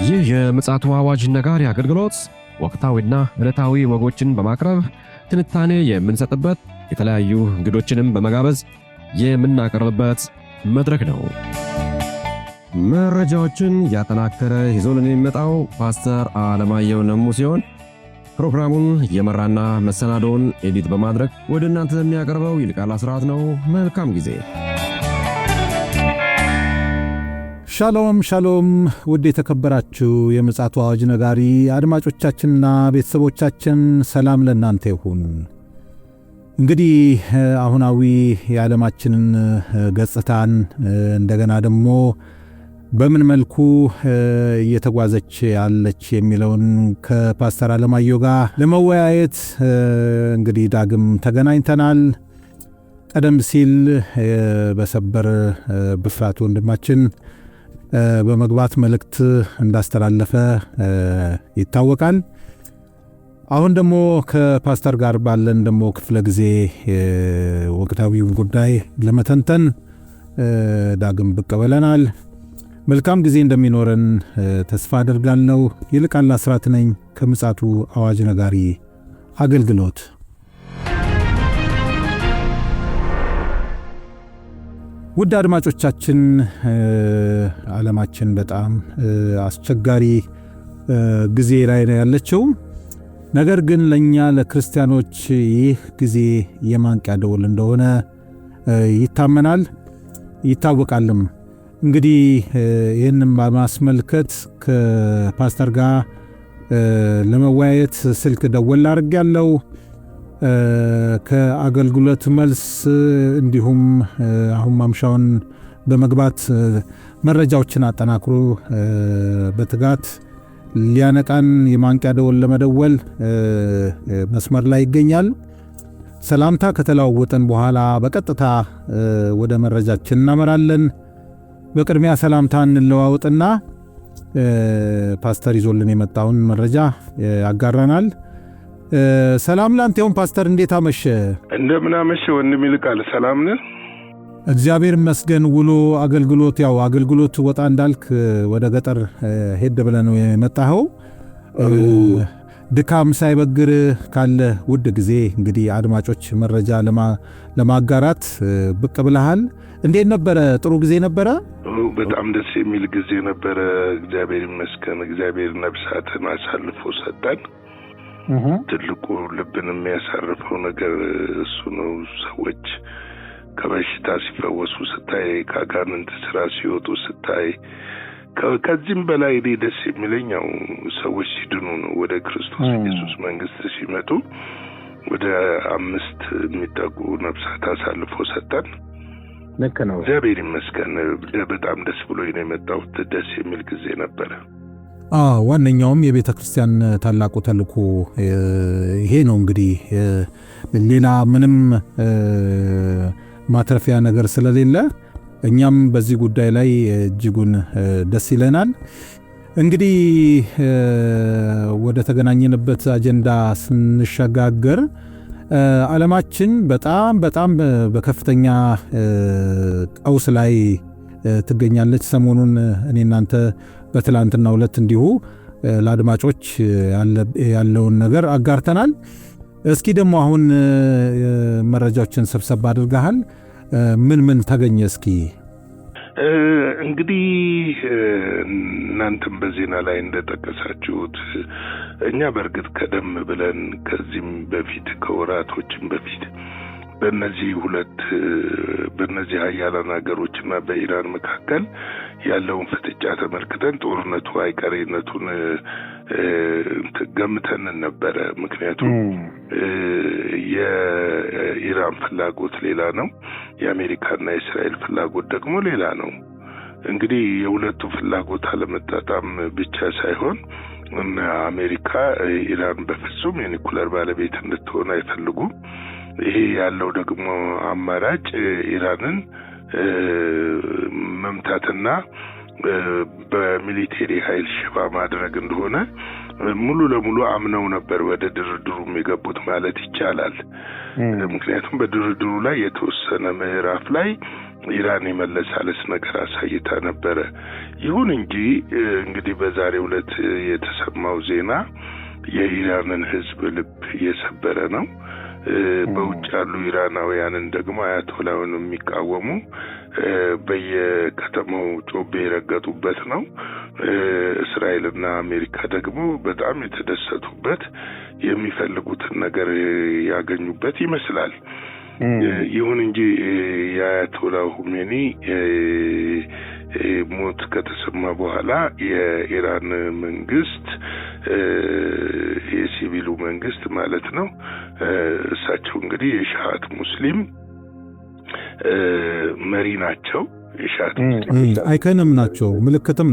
ይህ የምፅዓቱ አዋጅ ነጋሪ አገልግሎት ወቅታዊና ዕለታዊ ወጎችን በማቅረብ ትንታኔ የምንሰጥበት የተለያዩ እንግዶችንም በመጋበዝ የምናቀርብበት መድረክ ነው። መረጃዎችን ያጠናከረ ይዞልን የሚመጣው ፓስተር አለማየሁ ነሙ ሲሆን ፕሮግራሙን የመራና መሰናዶውን ኤዲት በማድረግ ወደ እናንተ የሚያቀርበው ይልቃል አስራት ነው። መልካም ጊዜ። ሻሎም ሻሎም፣ ውድ የተከበራችሁ የምፅዓቱ አዋጅ ነጋሪ አድማጮቻችንና ቤተሰቦቻችን ሰላም ለእናንተ ይሁን። እንግዲህ አሁናዊ የዓለማችንን ገጽታን እንደገና ደግሞ በምን መልኩ እየተጓዘች ያለች የሚለውን ከፓስተር አለማየሁ ጋር ለመወያየት እንግዲህ ዳግም ተገናኝተናል። ቀደም ሲል በሰበር ብስራት ወንድማችን በመግባት መልእክት እንዳስተላለፈ ይታወቃል። አሁን ደግሞ ከፓስተር ጋር ባለን ደግሞ ክፍለ ጊዜ ወቅታዊውን ጉዳይ ለመተንተን ዳግም ብቅ ብለናል። መልካም ጊዜ እንደሚኖረን ተስፋ አደርጋለሁ። ይልቃል አስራት ነኝ ከምፅዓቱ አዋጅ ነጋሪ አገልግሎት። ውድ አድማጮቻችን፣ ዓለማችን በጣም አስቸጋሪ ጊዜ ላይ ነው ያለችው። ነገር ግን ለኛ ለክርስቲያኖች ይህ ጊዜ የማንቂያ ደወል እንደሆነ ይታመናል፣ ይታወቃልም። እንግዲህ ይህንን በማስመልከት ከፓስተር ጋር ለመወያየት ስልክ ደወል አድርጌያለሁ። ከአገልግሎት መልስ እንዲሁም አሁን ማምሻውን በመግባት መረጃዎችን አጠናክሮ በትጋት ሊያነቃን የማንቂያ ደወል ለመደወል መስመር ላይ ይገኛል። ሰላምታ ከተለዋወጠን በኋላ በቀጥታ ወደ መረጃችን እናመራለን። በቅድሚያ ሰላምታ እንለዋወጥና ፓስተር ይዞልን የመጣውን መረጃ ያጋራናል። ሰላም ላንተ ይሁን ፓስተር፣ እንዴት አመሸ? እንደምን አመሸ ወንድም ይልቃል። ሰላም ነህ? እግዚአብሔር ይመስገን። ውሎ አገልግሎት ወጣ እንዳልክ ወደ ገጠር ሄድ ብለህ ነው የመጣኸው። ድካም ሳይበግር ካለ ውድ ጊዜ እንግዲህ አድማጮች መረጃ ለማጋራት ብቅ ብለሃል። እንዴት ነበረ? ጥሩ ጊዜ ነበረ? በጣም ደስ የሚል ጊዜ ነበረ። እግዚአብሔር ይመስገን። እግዚአብሔር ነፍሳትን አሳልፎ ሰጠን። ትልቁ ልብን የሚያሳርፈው ነገር እሱ ነው። ሰዎች ከበሽታ ሲፈወሱ ስታይ፣ ከአጋንንት ስራ ሲወጡ ስታይ፣ ከዚህም በላይ እኔ ደስ የሚለኝ ያው ሰዎች ሲድኑ ነው። ወደ ክርስቶስ ኢየሱስ መንግስት ሲመጡ ወደ 5 የሚጠጉ ነፍሳት አሳልፎ ሰጠን። ልክ ነው። እግዚአብሔር ይመስገን። በጣም ደስ ብሎኝ ነው የመጣሁት። ደስ የሚል ጊዜ ነበረ። ዋነኛውም የቤተ ክርስቲያን ታላቁ ተልእኮ ይሄ ነው። እንግዲህ ሌላ ምንም ማትረፊያ ነገር ስለሌለ እኛም በዚህ ጉዳይ ላይ እጅጉን ደስ ይለናል። እንግዲህ ወደ ተገናኘንበት አጀንዳ ስንሸጋገር ዓለማችን በጣም በከፍተኛ ቀውስ ላይ ትገኛለች። ሰሞኑን እኔ እናንተ በትላንትና ዕለት እንዲሁ ለአድማጮች ያለውን ነገር አጋርተናል። እስኪ ደግሞ አሁን መረጃዎችን ሰብሰብ አድርገሃል። ምን ተገኘ? እስኪ እንግዲህ እናንተም በዜና ላይ እንደጠቀሳችሁት እኛ በእርግጥ ቀደም ብለን ከዚህም በፊት ከወራቶችም በፊት በእነዚህ ሀያላን ሀገሮችና በኢራን መካከል ያለውን ፍጥጫ ተመልክተን ጦርነቱ አይቀሬነቱን ገምተን ነበረ። ምክንያቱም የኢራን ፍላጎት ሌላ ነው፣ የአሜሪካና የእስራኤል ፍላጎት ደግሞ ሌላ ነው። እንግዲህ የሁለቱ ፍላጎት አለመጣጣም ብቻ ሳይሆን እና አሜሪካ ኢራን በፍጹም የኒኩለር ባለቤት እንድትሆን አይፈልጉም። ይሄ ያለው ደግሞ አማራጭ ኢራንን መምታትና በሚሊቴሪ ኃይል ሽባ ማድረግ እንደሆነ ሙሉ ለሙሉ አምነው ነበር ወደ ድርድሩም የገቡት ማለት ይቻላል። ምክንያቱም በድርድሩ ላይ የተወሰነ ምዕራፍ ላይ ኢራን የመለሳለስ ነገር አሳይታ ነበረ። ይሁን እንጂ እንግዲህ በዛሬው ዕለት የተሰማው ዜና የኢራንን ሕዝብ ልብ የሰበረ ነው። በውጭ ያሉ ኢራናውያንን ደግሞ አያቶላውን የሚቃወሙ በየከተማው ጮቤ የረገጡበት ነው። እስራኤልና አሜሪካ ደግሞ በጣም የተደሰቱበት የሚፈልጉትን ነገር ያገኙበት ይመስላል። ይሁን እንጂ የአያቶላው ሁሜኒ ሞት ከተሰማ በኋላ የኢራን መንግስት የሲቪሉ መንግስት ማለት ነው እሳቸው እንግዲህ የሻሃት ሙስሊም መሪ ናቸው። የሻሃት ሙስሊም አይከንም ናቸው፣ ምልክትም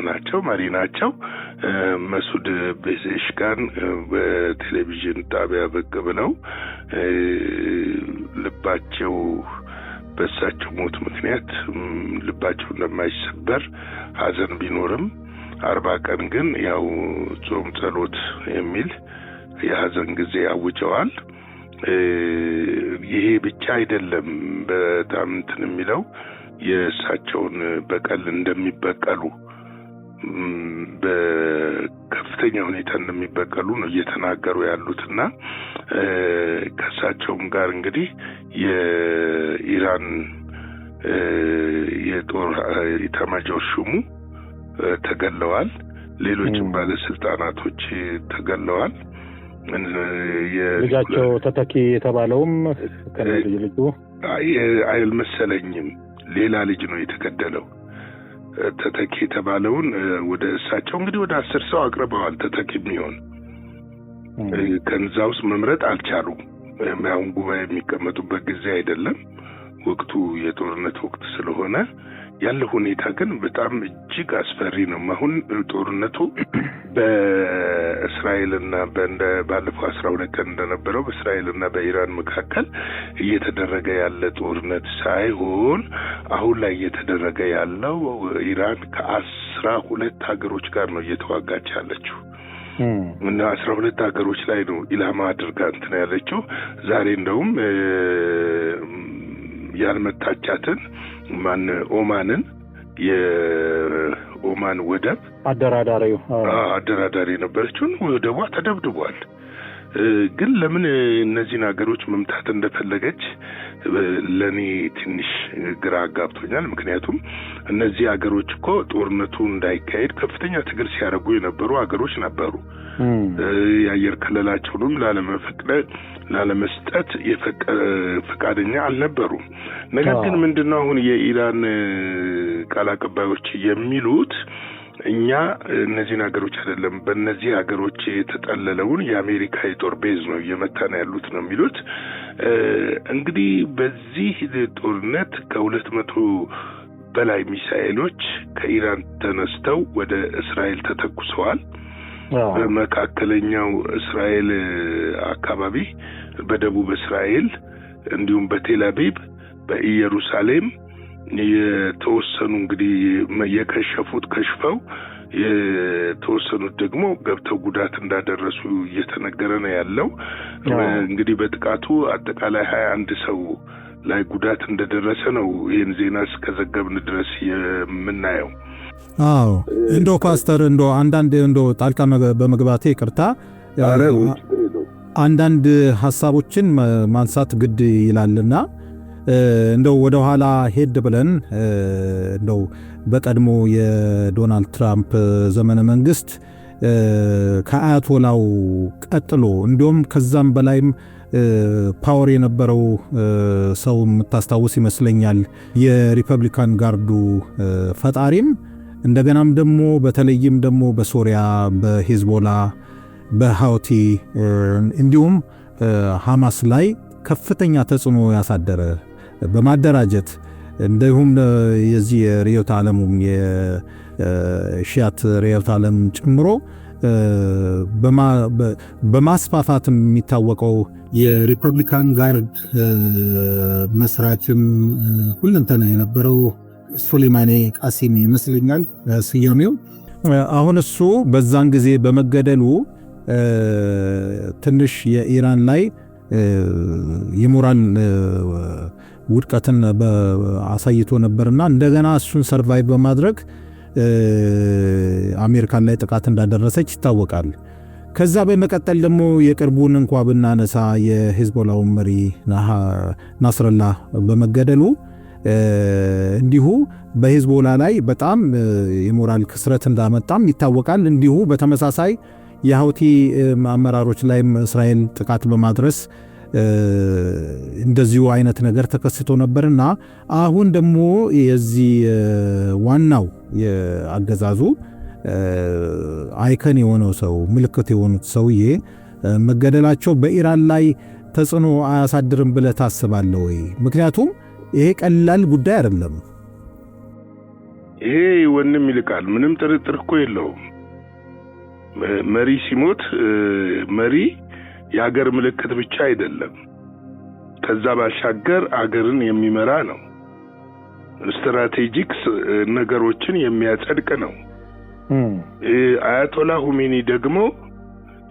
ናቸው፣ መሪ ናቸው። መሱድ ቤዜሽካን በቴሌቪዥን ጣቢያ ብቅ ብለው ልባቸው በእሳቸው ሞት ምክንያት ልባቸው እንደማይሰበር ሀዘን ቢኖርም 40 ቀን ግን ያው ጾም ጸሎት የሚል የሀዘን ጊዜ አውጀዋል። ይሄ ብቻ አይደለም። በጣም እንትን የሚለው የእሳቸውን በቀል እንደሚበቀሉ በከፍተኛ ሁኔታ እንደሚበቀሉ ነው እየተናገሩ ያሉትና ከእሳቸውም ጋር እንግዲህ የኢራን የጦር ኢታማዦር ሹሙ ተገለዋል። ሌሎችም ባለስልጣናቶች ተገለዋል። ልጃቸው ተተኪ የተባለውም ልጁ አይልመሰለኝም ሌላ ልጅ ነው የተገደለው። ተተኪ የተባለውን ወደ እሳቸው እንግዲህ ወደ 10 ሰው አቅርበዋል። ተተኪ የሚሆን ከዛ ውስጥ መምረጥ አልቻሉም። አሁን ጉባኤ የሚቀመጡበት ጊዜ አይደለም፣ ወቅቱ የጦርነት ወቅት ስለሆነ ያለው ሁኔታ ግን በጣም እጅግ አስፈሪ ነው። አሁን ጦርነቱ በእስራኤልና ባለፈው 12 ቀን እንደነበረው በእስራኤልና በኢራን መካከል እየተደረገ ያለ ጦርነት ሳይሆን አሁን ላይ እየተደረገ ያለው ኢራን ከ12 ሀገሮች ጋር ነው እየተዋጋች ያለችው እና 12 ሀገሮች ላይ ነው ኢላማ አድርጋ እንትን ያለችው። ዛሬ እንደውም ያልመታቻትን ኦማንን የኦማን ወደብ አደራዳሪ ነበረችውን ወደቧ ተደብድቧል። ግን ለምን እነዚህን ሀገሮች መምታት እንደፈለገች ለኔ ትንሽ ግራ አጋብቶኛል። ምክንያቱም እነዚህ ሀገሮች እኮ ጦርነቱ እንዳይካሄድ ከፍተኛ ትግል ሲያደርጉ የነበሩ ሀገሮች ነበሩ። የአየር ክልላቸውንም ላለመስጠት ፈቃደኛ አልነበሩም። ነገር ግን ምንድነው አሁን የኢራን ቃል አቀባዮች የሚሉት እኛ እነዚህን ሀገሮች አይደለም በእነዚህ ሀገሮች የተጠለለውን የአሜሪካ የጦር ቤዝ ነው እየመታን ያሉት ነው የሚሉት። እንግዲህ በዚህ ጦርነት ከ200 በላይ ሚሳኤሎች ከኢራን ተነስተው ወደ እስራኤል ተተኩሰዋል። በመካከለኛው እስራኤል አካባቢ፣ በደቡብ እስራኤል እንዲሁም በቴል አቪቭ፣ በኢየሩሳሌም የተወሰኑ እንግዲህ የከሸፉት ከሽፈው የተወሰኑት ደግሞ ገብተው ጉዳት እንዳደረሱ እየተነገረ ነው ያለው። እንግዲህ በጥቃቱ አጠቃላይ 21 ሰው ላይ ጉዳት እንደደረሰ ነው ይህን ዜና እስከዘገብን ድረስ የምናየው። አዎ እንደው ፓስተር እንደው አንዳንድ እንደው ጣልቃ በመግባቴ ይቅርታ፣ አንዳንድ ሐሳቦችን ማንሳት ግድ ይላልና እንደው ወደ ኋላ ሄድ ብለን እንደው በቀድሞ የዶናልድ ትራምፕ ዘመነ መንግስት ከአያቶላው ቀጥሎ እንዲሁም ከዛም በላይም ፓወር የነበረው ሰው የምታስታውስ ይመስለኛል የሪፐብሊካን ጋርዱ ፈጣሪም እንደገናም ደግሞ በተለይም ደግሞ በሶሪያ በሂዝቦላ በሃውቲ እንዲሁም ሐማስ ላይ ከፍተኛ ተጽዕኖ ያሳደረ በማደራጀት እንደሁም የዚህ ሪዮት ዓለሙም የሺያት ሪዮት ዓለም ጨምሮ በማስፋፋት የሚታወቀው የሪፐብሊካን ጋርድ መስራችም ሁለንተና የነበረው ሱሌማኒ ቃሲም ይመስለኛል ስያሜው። አሁን እሱ በዛን ጊዜ በመገደሉ ትንሽ የኢራን ላይ የሞራል ውድቀትን አሳይቶ ነበርና እንደገና እሱን ሰርቫይቭ በማድረግ አሜሪካን ላይ ጥቃት እንዳደረሰች ይታወቃል። ከዛ በመቀጠል ደግሞ የቅርቡን እንኳ ብናነሳ የሂዝቦላው መሪ ናስረላህ በመገደሉ እንዲሁ በሂዝቦላ ላይ በጣም የሞራል ክስረት እንዳመጣም ይታወቃል። እንዲሁ በተመሳሳይ የሃውቲ አመራሮች ላይም እስራኤል ጥቃት በማድረስ እንደዚሁ አይነት ነገር ተከስቶ ነበርና አሁን ደግሞ የዚህ ዋናው የአገዛዙ አይከን የሆነው ሰው ምልክት የሆኑት ሰውዬ መገደላቸው በኢራን ላይ ተጽዕኖ አያሳድርም ብለህ ታስባለህ ወይ? ምክንያቱም ይሄ ቀላል ጉዳይ አይደለም። ይሄ ወንም ይልቃል፣ ምንም ጥርጥር እኮ የለውም። መሪ ሲሞት መሪ የሀገር ምልክት ብቻ አይደለም፣ ከዛ ባሻገር አገርን የሚመራ ነው። ስትራቴጂክ ነገሮችን የሚያጸድቅ ነው። አያቶላ ሁሜኒ ደግሞ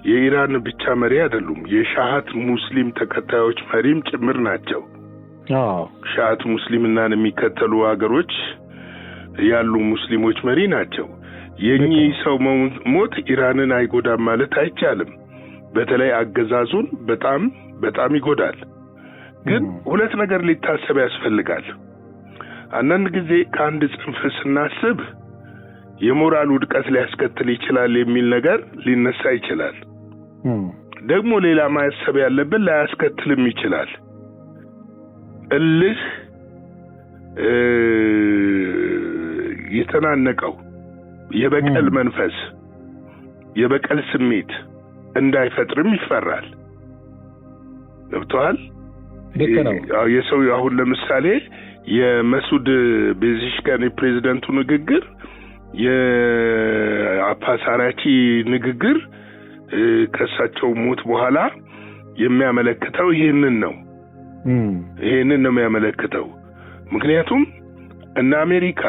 የኢራን ብቻ መሪ አይደሉም፣ የሻሃት ሙስሊም ተከታዮች መሪም ጭምር ናቸው። ሻሃት ሙስሊምናን የሚከተሉ ሀገሮች ያሉ ሙስሊሞች መሪ ናቸው። የኚህ ሰው ሞት ኢራንን አይጎዳም ማለት አይቻልም። በተለይ አገዛዙን በጣም በጣም ይጎዳል። ግን ሁለት ነገር ሊታሰብ ያስፈልጋል። አንዳንድ ጊዜ ከአንድ ጽንፍ ስናስብ የሞራል ውድቀት ሊያስከትል ይችላል የሚል ነገር ሊነሳ ይችላል። ደግሞ ሌላ ማሰብ ያለብን ላያስከትልም ይችላል። እልህ የተናነቀው የበቀል መንፈስ የበቀል ስሜት እንዳይፈጥርም ይፈራል። ገብቶሃል? የሰው አሁን ለምሳሌ የመሱድ ቤዚሽካን ፕሬዝዳንቱ ንግግር የአፓሳራቺ ንግግር ከሳቸው ሞት በኋላ የሚያመለክተው ይሄንን ነው የሚያመለክተው። ምክንያቱም እና አሜሪካ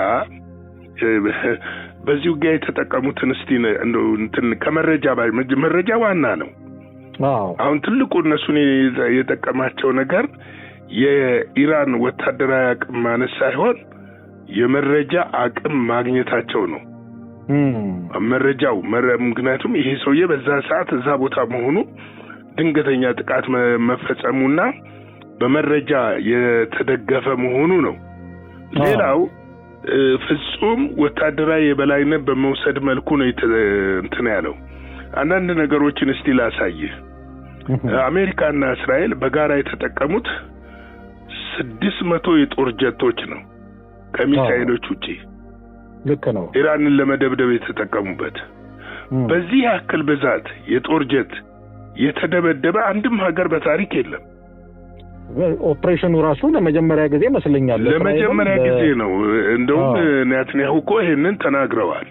በዚሁ ጋር የተጠቀሙትን እስቲ እንደው እንትን መረጃ ዋና ነው። አሁን ትልቁ እነሱን የጠቀማቸው ነገር የኢራን ወታደራዊ አቅም ማነስ ሳይሆን የመረጃ አቅም ማግኘታቸው ነው። መረጃው ምክንያቱም ይሄ ሰውዬ በዛ ሰዓት እዛ ቦታ መሆኑ ድንገተኛ ጥቃት መፈጸሙና በመረጃ የተደገፈ መሆኑ ነው። ሌላው ፍጹም ወታደራዊ የበላይነት በመውሰድ መልኩ ነው እንትን ያለው። አንዳንድ ነገሮችን እስቲ ላሳይህ። አሜሪካና እስራኤል በጋራ የተጠቀሙት 600 የጦር ጀቶች ነው ከሚሳኤሎች ውጪ። ልክ ነው። ኢራንን ለመደብደብ የተጠቀሙበት በዚህ ያክል ብዛት የጦር ጀት የተደበደበ አንድም ሀገር በታሪክ የለም። ኦፕሬሽኑ ራሱ ለመጀመሪያ ጊዜ መስለኛል። ለመጀመሪያ ጊዜ ነው። እንደውም ኔታንያሁ እኮ ይሄንን ተናግረዋል።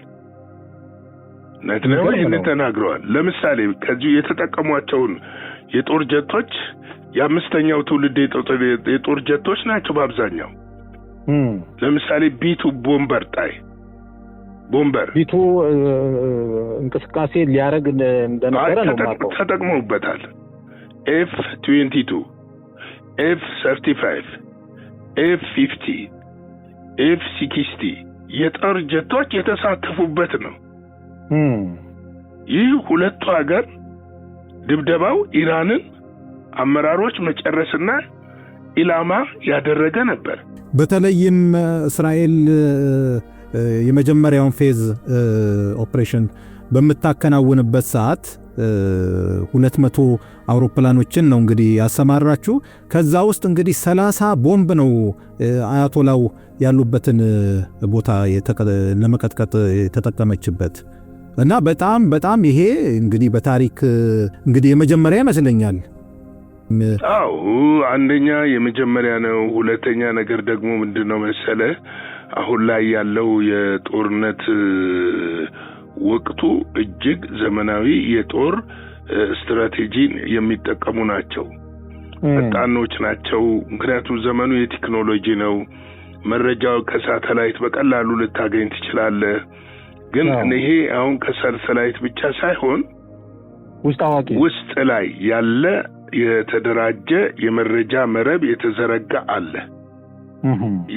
ለምሳሌ ከዚህ የተጠቀሟቸውን የጦር ጀቶች የአምስተኛው ትውልድ የጦር ጀቶች ናቸው በአብዛኛው። ለምሳሌ ቢቱ ቦምበር ቢቱ እንቅስቃሴ ሊያረግ እንደነበረ ነው ማለት ተጠቅመውበታል። F-22 F-35 F-50 F-60 የጦር ጀቶች የተሳተፉበት ነው። ይህ ሁለቱ ሀገር ድብደባው ኢራንን አመራሮች መጨረስና ኢላማ ያደረገ ነበር። በተለይም እስራኤል የመጀመሪያውን ፌዝ ኦፕሬሽን በምታከናውንበት ሰዓት 200 አውሮፕላኖችን ነው እንግዲህ ያሰማራችሁ። ከዛ ውስጥ እንግዲህ 30 ቦምብ ነው አያቶላው ያሉበትን ቦታ ለመቀጥቀጥ የተጠቀመችበት እና በጣም ይሄ እንግዲህ በታሪክ እንግዲህ የመጀመሪያ ይመስለኛል። አዎ አንደኛ የመጀመሪያ ነው። ሁለተኛ ነገር ደግሞ ምንድነው መሰለ አሁን ላይ ያለው የጦርነት ወቅቱ እጅግ ዘመናዊ የጦር ስትራቴጂን የሚጠቀሙ ናቸው። ፈጣኖች ናቸው። ምክንያቱም ዘመኑ የቴክኖሎጂ ነው። መረጃው ከሳተላይት በቀላሉ ልታገኝ ትችላለህ። ግን ይሄ አሁን ከሰልሰላይት ብቻ ሳይሆን ውስጥ ላይ ያለ የተደራጀ የመረጃ መረብ የተዘረጋ አለ።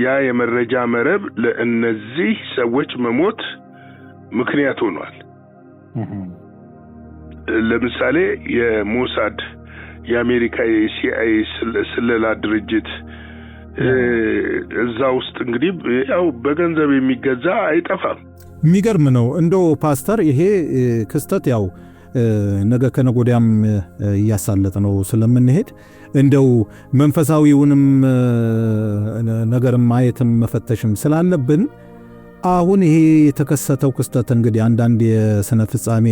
ያ የመረጃ መረብ ለእነዚህ ሰዎች መሞት ምክንያት ሆኗል። ለምሳሌ የሞሳድ የአሜሪካ የሲአይኤ ስለላ ድርጅት እዛ ውስጥ እንግዲህ ያው በገንዘብ የሚገዛ አይጠፋም። የሚገርም ነው። እንደው ፓስተር ይሄ ክስተት ያው ነገ ከነጎዲያም እያሳለጠ ነው ስለምንሄድ እንደው መንፈሳዊውንም ነገር ማየትም መፈተሽም ስላለብን አሁን ይሄ የተከሰተው ክስተት እንግዲህ አንዳንድ የስነ ፍጻሜ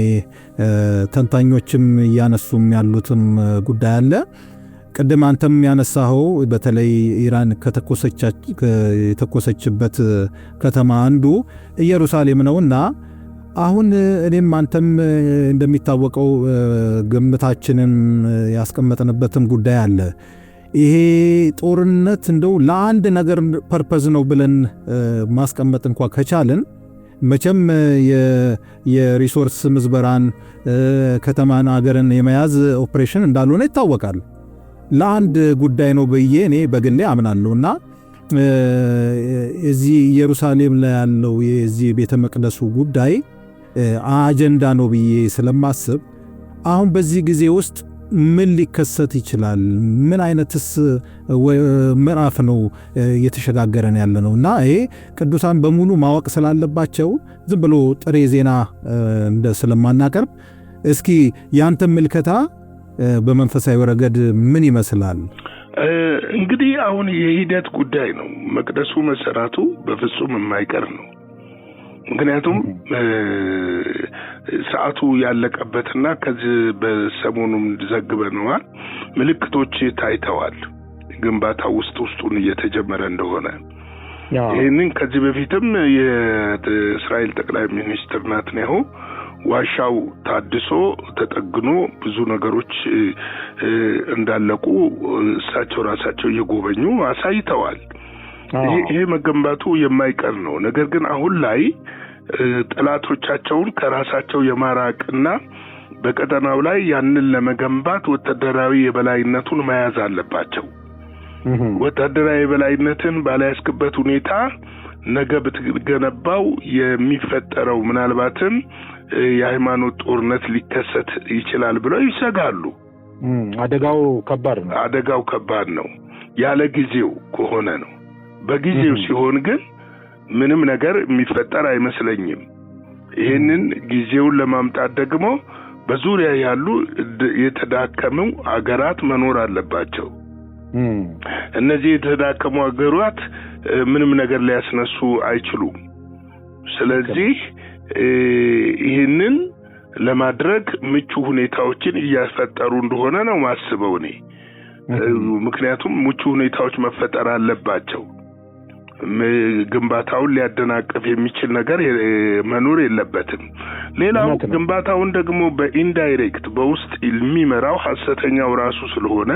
ተንታኞችም እያነሱም ያሉትም ጉዳይ አለ። ቅድም አንተም ያነሳኸው በተለይ ኢራን ከተኮሰችበት ከተማ አንዱ ኢየሩሳሌም ነውና አሁን እኔም አንተም እንደሚታወቀው ግምታችንን ያስቀመጥንበትም ጉዳይ አለ። ይሄ ጦርነት እንደው ለአንድ ነገር ፐርፐዝ ነው ብለን ማስቀመጥ እንኳን ከቻልን መቼም የሪሶርስ ምዝበራን ከተማን አገርን የመያዝ ኦፕሬሽን እንዳልሆነ ይታወቃል። ለአንድ ጉዳይ ነው ብዬ እኔ በግሌ አምናለሁና እዚህ ኢየሩሳሌም ላይ ያለው የዚህ ቤተ መቅደሱ ጉዳይ አጀንዳ ነው ብዬ ስለማስብ አሁን በዚህ ጊዜ ውስጥ ምን ሊከሰት ይችላል? ምን አይነትስ ምዕራፍ ነው እየተሸጋገረን ያለ ነውና ይሄ ቅዱሳን በሙሉ ማወቅ ስላለባቸው ዝም ብሎ ጥሬ ዜና ስለማናቀርብ እስኪ ያንተ ምልከታ በመንፈሳዊ ረገድ ምን ይመስላል? እንግዲህ አሁን የሂደት ጉዳይ ነው። መቅደሱ መሰራቱ በፍጹም የማይቀር ነው። ምክንያቱም ሰዓቱ ያለቀበትና ከዚህ በሰሞኑም ዘግበነዋል ምልክቶች ታይተዋል። ግንባታው ውስጡን እየተጀመረ እንደሆነ ይህንን ከዚህ በፊትም የእስራኤል ጠቅላይ ሚኒስትር ናትንያሁ ዋሻው ታድሶ ተጠግኖ ብዙ ነገሮች እንዳለቁ እሳቸው ራሳቸው እየጎበኙ አሳይተዋል። ይሄ መገንባቱ የማይቀር ነው። ነገር ግን አሁን ላይ ጠላቶቻቸውን ከራሳቸው የማራቅና በቀጠናው ላይ ያንን ለመገንባት ወታደራዊ የበላይነቱን መያዝ አለባቸው። ወታደራዊ የበላይነትን ባላያስከበት ሁኔታ ነገ ብትገነባው የሚፈጠረው ምናልባትም የሃይማኖት ጦርነት ሊከሰት ይችላል ብለው ይሰጋሉ። አደጋው ከባድ ነው። ያለ ጊዜው ከሆነ ነው። በጊዜው ሲሆን ግን ምንም ነገር የሚፈጠር አይመስለኝም። ይህንን ጊዜውን ለማምጣት ደግሞ በዙሪያ ያሉ የተዳከሙ አገራት መኖር አለባቸው። እነዚህ የተዳከሙ አገራት ምንም ነገር ሊያስነሱ አይችሉም። ስለዚህ ይህንን ለማድረግ ምቹ ሁኔታዎችን እያፈጠሩ እንደሆነ ነው ማስበው እኔ። ምክንያቱም ምቹ ሁኔታዎች መፈጠር አለባቸው። ግንባታውን ሊያደናቅፍ የሚችል ነገር መኖር የለበትም። ሌላው ግንባታውን ደግሞ በኢንዳይሬክት በውስጥ የሚመራው ሐሰተኛው ራሱ ስለሆነ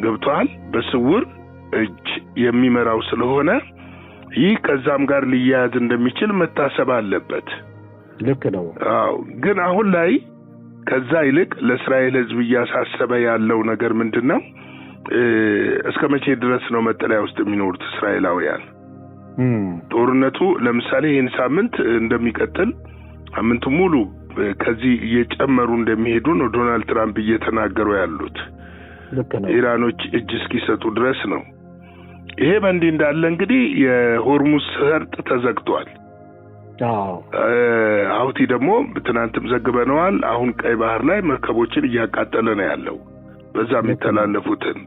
ገብቷል። በስውር እጅ የሚመራው ስለሆነ ይህ ከዛም ጋር ሊያያዝ እንደሚችል መታሰብ አለበት። ልክ ነው። አዎ፣ ግን አሁን ላይ ከዛ ይልቅ ለእስራኤል ሕዝብ እያሳሰበ ያለው ነገር ምንድነው? እስከ መቼ ድረስ ነው መጠለያ ውስጥ የሚኖሩት እስራኤላውያን? ጦርነቱ ለምሳሌ ይህን ሳምንት እንደሚቀጥል ሳምንቱ ሙሉ ከዚህ እየጨመሩ እንደሚሄዱ ነው ዶናልድ ትራምፕ እየተናገሩ ያሉት። ኢራኖች እጅ እስኪሰጡ ድረስ ነው። ይሄ በእንዲህ እንዳለ እንግዲህ የሆርሙዝ ሰርጥ ተዘግቷል። ሀውቲ ደግሞ ትናንትም ዘግበነዋል። አሁን ቀይ ባህር ላይ መርከቦችን እያቃጠለ ነው ያለው በዛ የሚተላለፉትን።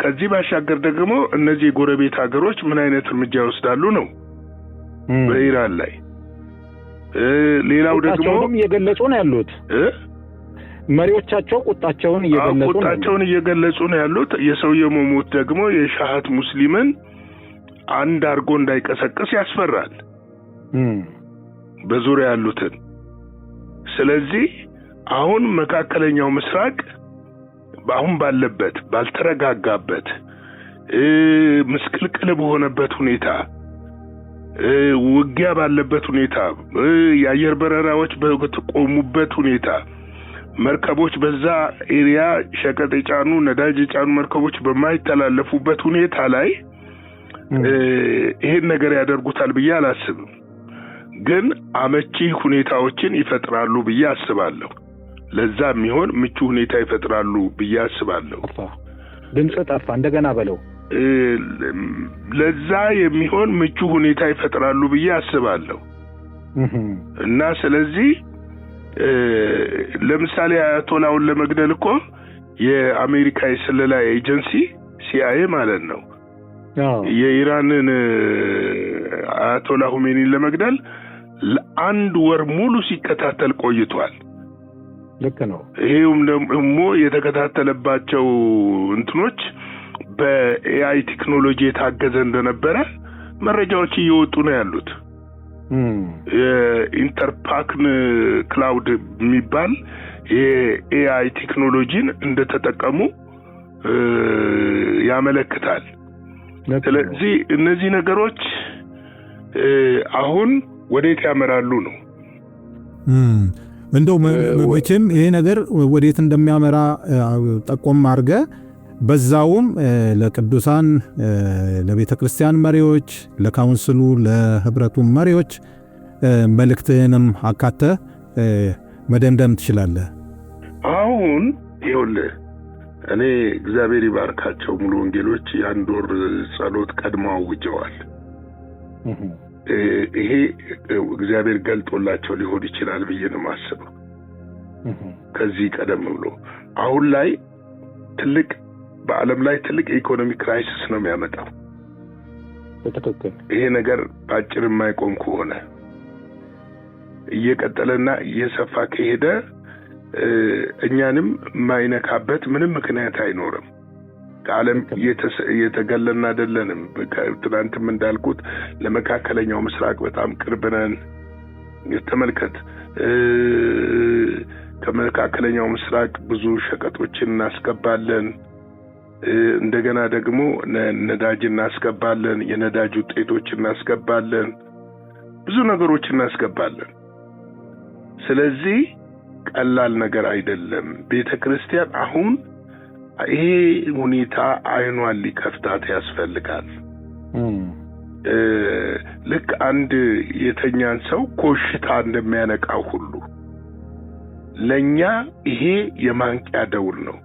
ከዚህ ባሻገር ደግሞ እነዚህ የጎረቤት ሀገሮች ምን አይነት እርምጃ ይወስዳሉ ነው በኢራን ላይ። ሌላው ደግሞ እየገለጹ ነው ያሉት መሪዎቻቸው ቁጣቸውን እየገለጹ ነው ያሉት። የሰውየው መሞት ደግሞ የሻሃት ሙስሊምን አንድ አርጎ እንዳይቀሰቅስ ያስፈራል በዙሪያ ያሉትን። ስለዚህ አሁን መካከለኛው ምስራቅ አሁን ባለበት ባልተረጋጋበት ምስቅልቅል በሆነበት ሁኔታ ውጊያ ባለበት ሁኔታ፣ የአየር በረራዎች በተቆሙበት ሁኔታ፣ መርከቦች በዛ ኤሪያ ሸቀጥ የጫኑ ነዳጅ የጫኑ መርከቦች በማይተላለፉበት ሁኔታ ላይ ይሄን ነገር ያደርጉታል ብዬ አላስብም። ግን አመቺ ሁኔታዎችን ይፈጥራሉ ብዬ አስባለሁ። ለዛ የሚሆን ምቹ ሁኔታ ይፈጥራሉ ብዬ አስባለሁ። ድምጽ ጠፋ፣ እንደገና በለው። ለዛ የሚሆን ምቹ ሁኔታ ይፈጥራሉ ብዬ አስባለሁ። እና ስለዚህ ለምሳሌ አያቶላውን ለመግደል እኮ የአሜሪካ የስለላ ኤጀንሲ CIA ማለት ነው የኢራንን አያቶላ ሁሜኒን ለመግደል ለአንድ ወር ሙሉ ሲከታተል ቆይቷል። ልክ ነው። ይሄውም ደግሞ የተከታተለባቸው እንትኖች በAI ቴክኖሎጂ የታገዘ እንደነበረ መረጃዎች እየወጡ ነው ያሉት። የኢንተርፓክን ክላውድ የሚባል የAI ቴክኖሎጂን እንደተጠቀሙ ያመለክታል። ስለዚህ እነዚህ ነገሮች አሁን ወዴት ያመራሉ ነው? እንደው መቼም ይሄ ነገር ወዴት እንደሚያመራ ጠቆም አድርገ በዛውም ለቅዱሳን ለቤተ ክርስቲያን መሪዎች፣ ለካውንስሉ፣ ለህብረቱ መሪዎች መልእክትህንም አካተ መደምደም ትችላለህ። አሁን ይኸውልህ እኔ እግዚአብሔር ይባርካቸው ሙሉ ወንጌሎች የአንድ ወር ጸሎት ቀድመው አውጀዋል። ይሄ እግዚአብሔር ገልጦላቸው ሊሆን ይችላል ብዬ ነው የማስበው። ከዚህ ቀደም ብሎ አሁን ላይ ትልቅ በዓለም ላይ ትልቅ የኢኮኖሚ ክራይሲስ ነው የሚያመጣው። በትክክል ይሄ ነገር ባጭር የማይቆም ከሆነ እየቀጠለና እየሰፋ ከሄደ እኛንም ማይነካበት ምንም ምክንያት አይኖርም። ከዓለም የተገለልን አይደለንም። ትናንትም እንዳልኩት ለመካከለኛው ምስራቅ በጣም ቅርብ ነን። ተመልከት፣ ከመካከለኛው ምስራቅ ብዙ ሸቀጦችን እናስገባለን። እንደገና ደግሞ ነዳጅ እናስገባለን፣ የነዳጅ ውጤቶች እናስገባለን፣ ብዙ ነገሮች እናስገባለን። ስለዚህ ቀላል ነገር አይደለም። ቤተክርስቲያን አሁን ይሄ ሁኔታ አይኗን ሊከፍታት ያስፈልጋል። ልክ አንድ የተኛን ሰው ኮሽታ እንደሚያነቃው ሁሉ ለኛ ይሄ የማንቂያ ደውል ነው።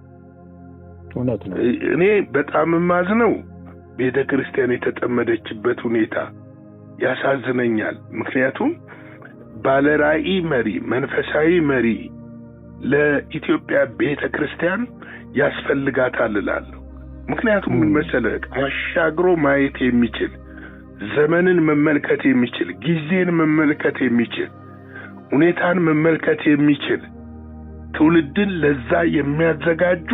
እኔ በጣም ማዝነው ቤተክርስቲያን የተጠመደችበት ሁኔታ ያሳዝነኛል። ምክንያቱም ባለራዕይ መሪ፣ መንፈሳዊ መሪ ለኢትዮጵያ ቤተክርስቲያን ያስፈልጋታል እላለሁ። ምክንያቱም ምን መሰለህ፣ አሻግሮ ማየት የሚችል፣ ዘመንን መመልከት የሚችል፣ ጊዜን መመልከት የሚችል፣ ሁኔታን መመልከት የሚችል፣ ትውልድን ለዛ የሚያዘጋጁ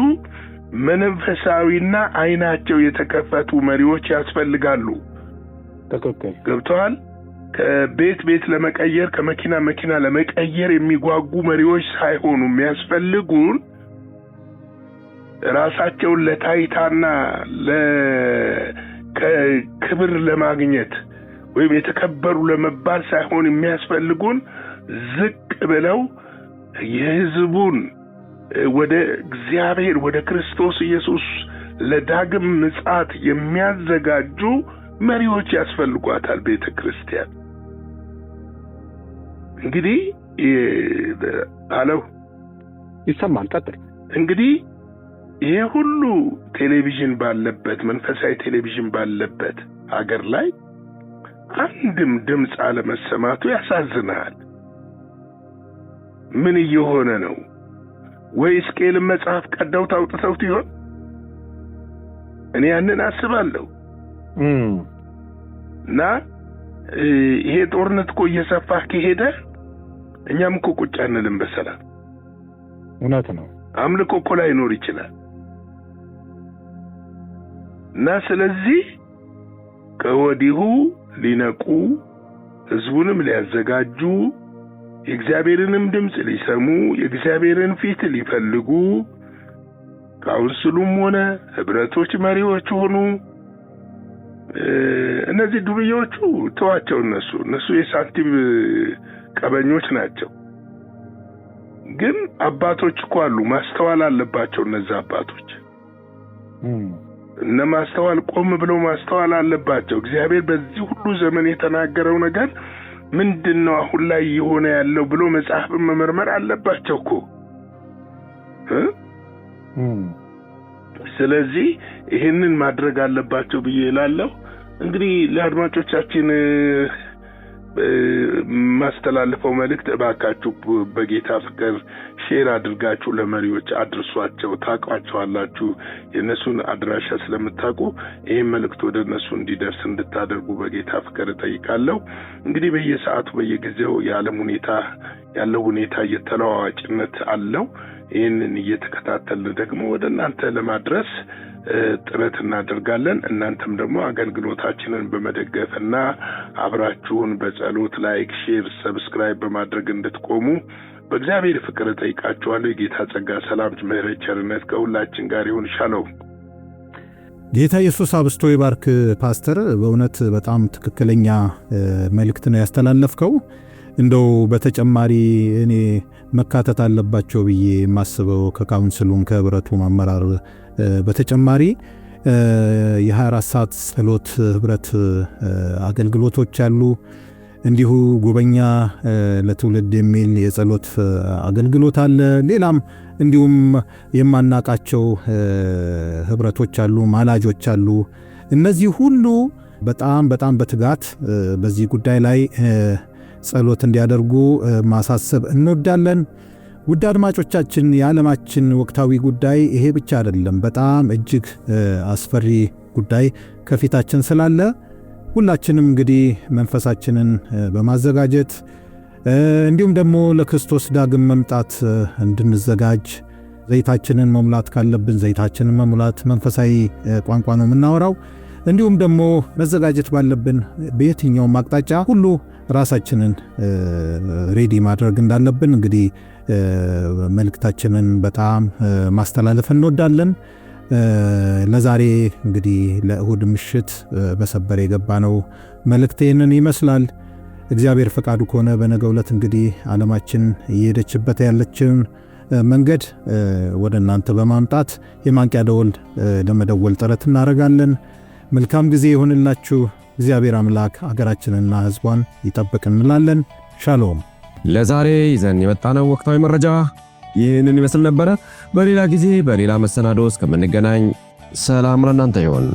መንፈሳዊና አይናቸው የተከፈቱ መሪዎች ያስፈልጋሉ። ተከክል ገብተዋል። ከቤት ቤት ለመቀየር ከመኪና መኪና ለመቀየር የሚጓጉ መሪዎች ሳይሆኑ የሚያስፈልጉን ራሳቸውን ለታይታና ለክብር ለማግኘት ወይም የተከበሩ ለመባል ሳይሆን የሚያስፈልጉን ዝቅ ብለው የሕዝቡን ወደ እግዚአብሔር ወደ ክርስቶስ ኢየሱስ ለዳግም ምጽአት የሚያዘጋጁ መሪዎች ያስፈልጓታል ቤተክርስቲያን። እንግዲህ አለው ይሰማል። ቀጥል። እንግዲህ ይሄ ሁሉ ቴሌቪዥን ባለበት መንፈሳዊ ቴሌቪዥን ባለበት ሀገር ላይ አንድም ድምፅ አለመሰማቱ ያሳዝናል። ምን እየሆነ ነው? ወይ ሕዝቅኤልን መጽሐፍ ቀደው ታውጥተውት ይሆን? እኔ ያንን አስባለሁ። እና ይሄ ጦርነት እኮ እየሰፋ ከሄደ እኛም እኮ ቁጭ አንልም በሰላም። እውነት ነው። አምልኮ እኮ ላይኖር ይችላል። እና ስለዚህ ከወዲሁ ሊነቁ ሕዝቡንም ሊያዘጋጁ የእግዚአብሔርንም ድምፅ ሊሰሙ የእግዚአብሔርን ፊት ሊፈልጉ ካውንስሉም ሆነ ህብረቶች መሪዎች ሆኑ እነዚህ ዱርዬዎቹ ተዋቸው። እነሱ የሳንቲም ቀበኞች ናቸው። ግን አባቶች እኮ አሉ፣ ማስተዋል አለባቸው። እነዚህ አባቶች ማስተዋል ቆም ብለው ማስተዋል አለባቸው። እግዚአብሔር በዚህ ሁሉ ዘመን የተናገረው ነገር ምንድነው አሁን ላይ የሆነ ያለው ብሎ መጽሐፍን መመርመር አለባቸው እኮ። ስለዚህ ይሄንን ማድረግ አለባቸው ብዬ እላለሁ። እንግዲህ ለአድማጮቻችን ማስተላለፈው መልእክት እባካችሁ በጌታ ፍቅር ሼር አድርጋችሁ ለመሪዎች አድርሷቸው። ታውቋቸዋላችሁ፣ የነሱን አድራሻ ስለምታውቁ ይሄን መልእክት ወደ እነሱ እንዲደርስ እንድታደርጉ በጌታ ፍቅር እጠይቃለሁ። እንግዲህ በየሰዓቱ በየጊዜው የዓለም ሁኔታ ያለው ሁኔታ የተለዋዋጭነት አለው። ይህንን እየተከታተልን ደግሞ ወደ እናንተ ለማድረስ ጥረት እናደርጋለን። እናንተም ደግሞ አገልግሎታችንን በመደገፍና አብራችሁን በጸሎት ላይክ፣ ሼር፣ ሰብስክራይብ በማድረግ እንድትቆሙ በእግዚአብሔር ፍቅር እጠይቃችኋለሁ። የጌታ ጸጋ፣ ሰላም፣ ምሕረት፣ ቸርነት ከሁላችን ጋር ይሁን። ሻሎም። ጌታ ኢየሱስ አብስቶ ይባርክ። ፓስተር፣ በእውነት በጣም ትክክለኛ መልእክት ነው ያስተላለፍከው። እንደው በተጨማሪ እኔ መካተት አለባቸው ብዬ የማስበው ከካውንስሉም ከህብረቱ አመራር በተጨማሪ የ24 ሰዓት ጸሎት ህብረት አገልግሎቶች አሉ። እንዲሁ ጉበኛ ለትውልድ የሚል የጸሎት አገልግሎት አለ። ሌላም እንዲሁም የማናቃቸው ህብረቶች አሉ፣ ማላጆች አሉ። እነዚህ ሁሉ በጣም በትጋት በዚህ ጉዳይ ላይ ጸሎት እንዲያደርጉ ማሳሰብ እንወዳለን። ውድ አድማጮቻችን፣ የዓለማችን ወቅታዊ ጉዳይ ይሄ ብቻ አይደለም። በጣም እጅግ አስፈሪ ጉዳይ ከፊታችን ስላለ ሁላችንም እንግዲህ መንፈሳችንን በማዘጋጀት እንዲሁም ደግሞ ለክርስቶስ ዳግም መምጣት እንድንዘጋጅ ዘይታችንን መሙላት ካለብን ዘይታችንን መሙላት፣ መንፈሳዊ ቋንቋ ነው የምናወራው። እንዲሁም ደግሞ መዘጋጀት ባለብን በየትኛውም አቅጣጫ ሁሉ ራሳችንን ሬዲ ማድረግ እንዳለብን እንግዲህ መልእክታችንን በጣም ማስተላለፍ እንወዳለን። ለዛሬ እንግዲህ ለእሁድ ምሽት በሰበር የገባነው መልእክት ይህንን ይመስላል። እግዚአብሔር ፈቃዱ ከሆነ በነገው ዕለት እንግዲህ ዓለማችን እየሄደችበት ያለችን መንገድ ወደ እናንተ በማምጣት የማንቂያ ደወል ለመደወል ጥረት እናደርጋለን። መልካም ጊዜ ይሁንላችሁ። እግዚአብሔር አምላክ አገራችንና ሕዝቧን ይጠብቅ እንላለን። ሻሎም። ለዛሬ ይዘን የመጣነው ወቅታዊ መረጃ ይህንን ይመስል ነበረ። በሌላ ጊዜ በሌላ መሰናዶ እስከምንገናኝ ሰላም ለእናንተ ይሁን።